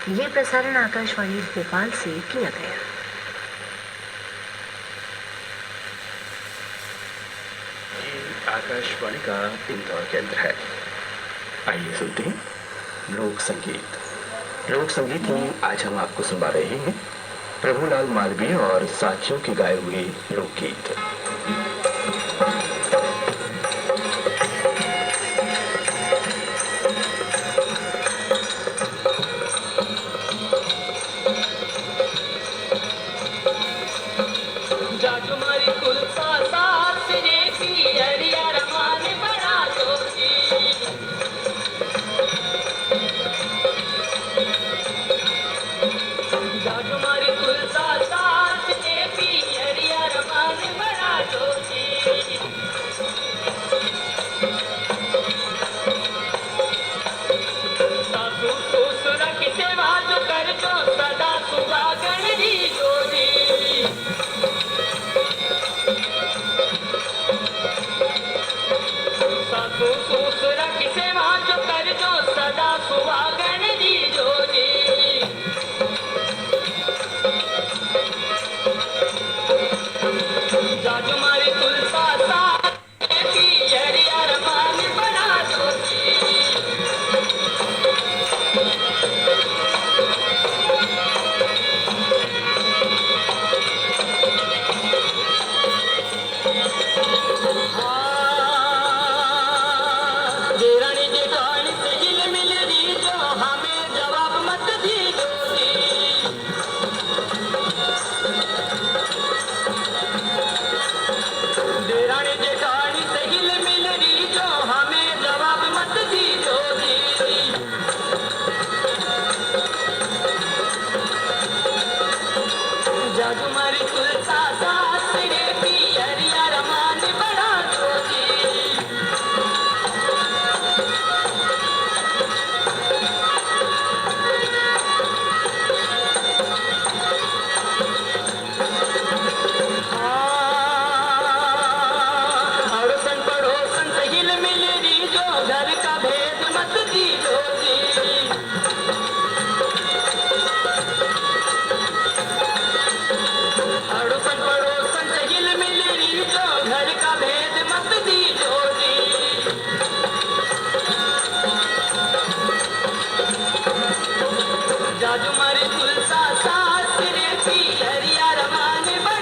ये प्रसारण आकाशवाणी भोपाल से किया गया। ये आकाशवाणी का इंदौर केंद्र है। आइए सुनते हैं लोक संगीत। लोक संगीत में आज हम आपको सुना रहे हैं प्रभुलाल मालवीय और साथियों के गाए हुए लोकगीत। सासू ससुर की सेवा जो कर दो सदा